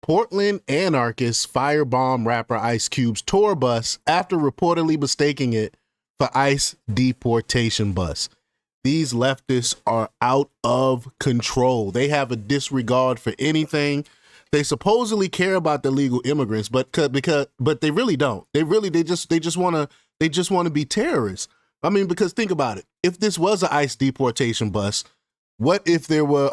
Portland anarchists firebomb rapper Ice Cube's tour bus after reportedly mistaking it for ICE deportation bus. These leftists are out of control. They have a disregard for anything. They supposedly care about the legal immigrants, but they really don't. They just want to be terrorists. I mean, because think about it. If this was an ICE deportation bus, what if there were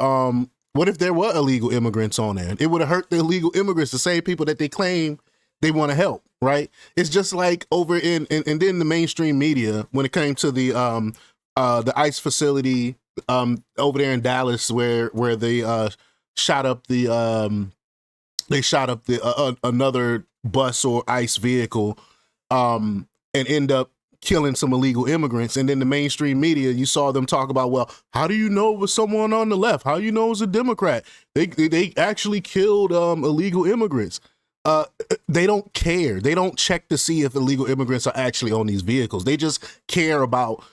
illegal immigrants on there? It would have hurt the illegal immigrants, the same people that they claim they want to help, right? It's just like over in then the mainstream media when it came to the ICE facility over there in Dallas where they shot up another bus or ICE vehicle and end up killing some illegal immigrants. And then the mainstream media, you saw them talk about, well, how do you know it was someone on the left? How do you know it was a Democrat? They actually killed illegal immigrants. They don't care. They don't check to see if illegal immigrants are actually on these vehicles. They just care about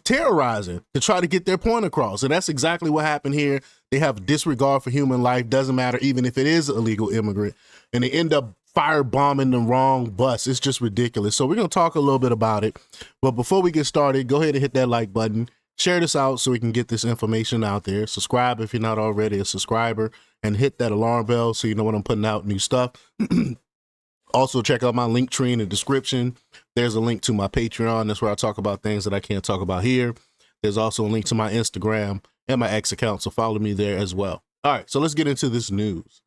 terrorizing to try to get their point across. And that's exactly what happened here. They have disregard for human life. Doesn't matter even if it is an illegal immigrant. And they end up firebombing the wrong bus. It's just ridiculous. So we're going to talk a little bit about it. But before we get started, go ahead and hit that like button. Share this out so we can get this information out there. Subscribe if you're not already a subscriber. And hit that alarm bell so you know when I'm putting out new stuff. Also, check out my link tree in the description. There's a link to my Patreon. That's where I talk about things that I can't talk about here. There's also a link to my Instagram and my X account, so follow me there as well. All right, so let's get into this news.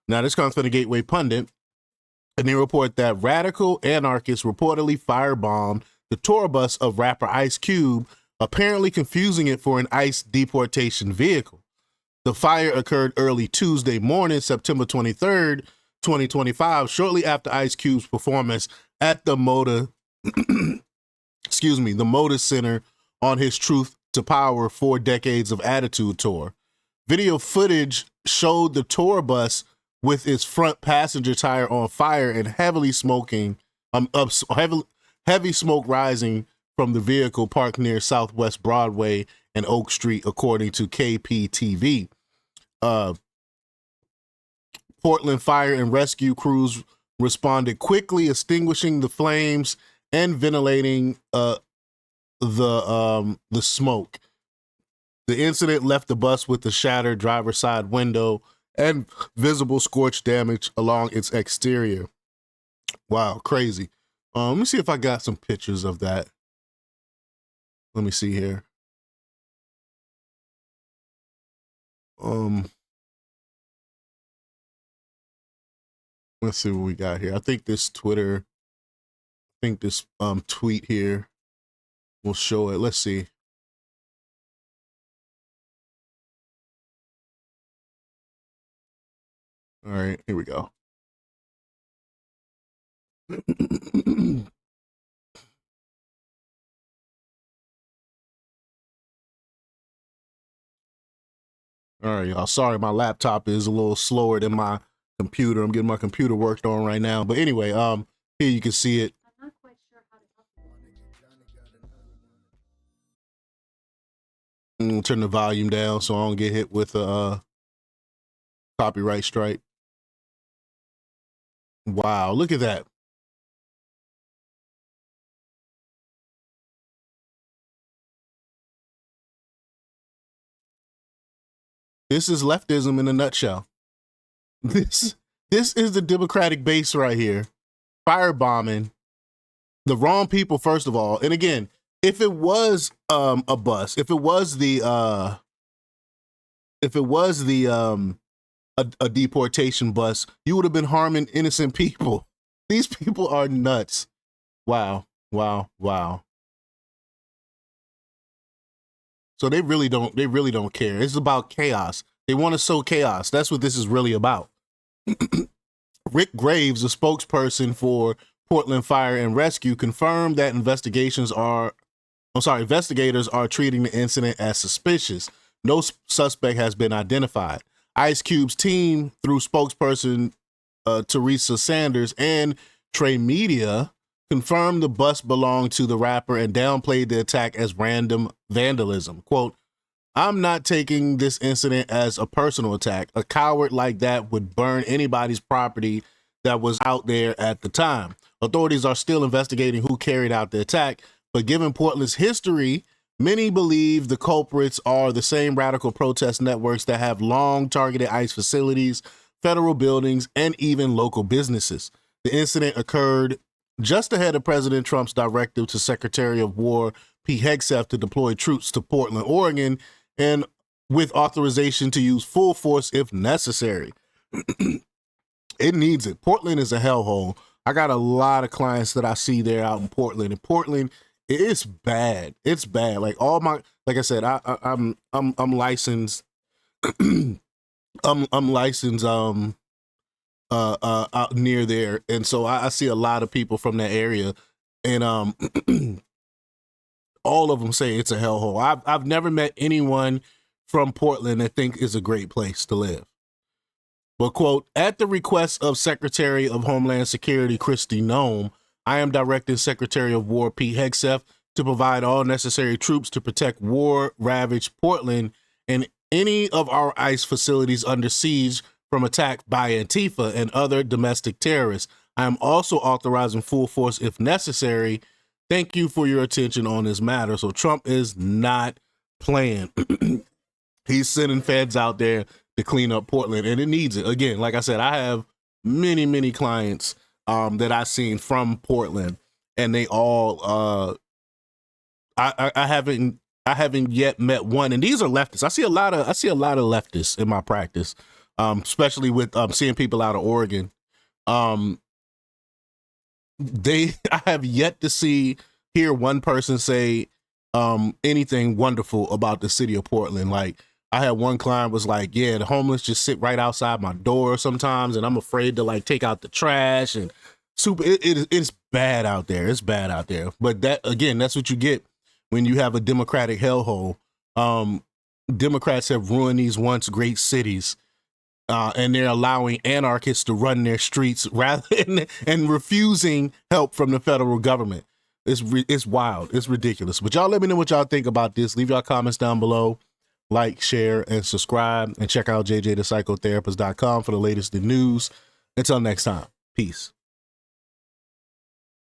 Now, this comes from the Gateway Pundit, and they report that radical anarchists reportedly firebombed the tour bus of rapper Ice Cube, apparently confusing it for an ICE deportation vehicle. The fire occurred early Tuesday morning, September 23rd, 2025, shortly after Ice Cube's performance at the Moda Center on his Truth to Power 4 Decades of Attitude tour. Video footage showed the tour bus with its front passenger tire on fire and heavy smoke rising from the vehicle parked near Southwest Broadway and Oak Street, according to KPTV. Portland fire and rescue crews responded quickly, extinguishing the flames and ventilating the smoke. The incident left the bus with a shattered driver's side window and visible scorch damage along its exterior. Wow, crazy. Let me see if I got some pictures of that. Let me see here. Let's see what we got here. I think this tweet here will show it. Let's see. All right, here we go. All right, y'all. Sorry, my laptop is a little slower than my computer. I'm getting my computer worked on right now. But anyway, here you can see it. I'm not quite sure how to help you. I'm gonna turn the volume down so I don't get hit with a copyright strike. Wow, look at that. This is leftism in a nutshell. This is the Democratic base right here, firebombing the wrong people, first of all. And again, if it was a bus, if it was a deportation bus, you would have been harming innocent people. These people are nuts. Wow, wow, wow. So they really don't care. It's about chaos. They want to sow chaos. That's what this is really about. Rick Graves, a spokesperson for Portland Fire and Rescue, confirmed that investigators are treating the incident as suspicious. No suspect has been identified. Ice Cube's team, through spokesperson Teresa Sanders and Trey Media, confirmed the bus belonged to the rapper and downplayed the attack as random vandalism. Quote, I'm not taking this incident as a personal attack. A coward like that would burn anybody's property that was out there at the time. Authorities are still investigating who carried out the attack, but given Portland's history, many believe the culprits are the same radical protest networks that have long targeted ICE facilities, federal buildings, and even local businesses. The incident occurred just ahead of President Trump's directive to Secretary of War Pete Hegseth to deploy troops to Portland, Oregon, and with authorization to use full force if necessary. It needs it. Portland is a hellhole. I got a lot of clients that I see there out in Portland. And Portland, it's bad. It's bad. Like like I said, I'm licensed. I'm licensed out near there, and so I see a lot of people from that area, and all of them say it's a hellhole. I've never met anyone from Portland that think is a great place to live. But, quote, at the request of Secretary of Homeland Security Kristi Noem, I am directing Secretary of War Pete Hegseth to provide all necessary troops to protect war-ravaged Portland and any of our ICE facilities under siege from attack by Antifa and other domestic terrorists. I am also authorizing full force if necessary. Thank you for your attention on this matter. So Trump is not playing. He's sending feds out there to clean up Portland, and it needs it. Again, like I said, I have many, many clients that I've seen from Portland, and they all I haven't yet met one, and these are leftists. I see a lot of leftists in my practice, especially with seeing people out of Oregon. I have yet to hear one person say anything wonderful about the city of Portland. Like, I had one client was like, yeah, the homeless just sit right outside my door sometimes, and I'm afraid to like take out the trash, and it's bad out there. It's bad out there. But that's what you get when you have a Democratic hellhole. Democrats have ruined these once great cities, and they're allowing anarchists to run their streets and refusing help from the federal government. It's wild. It's ridiculous. But y'all let me know what y'all think about this. Leave y'all comments down below. Like, share, and subscribe, and check out jjthepsychotherapist.com for the latest in news. Until next time, peace.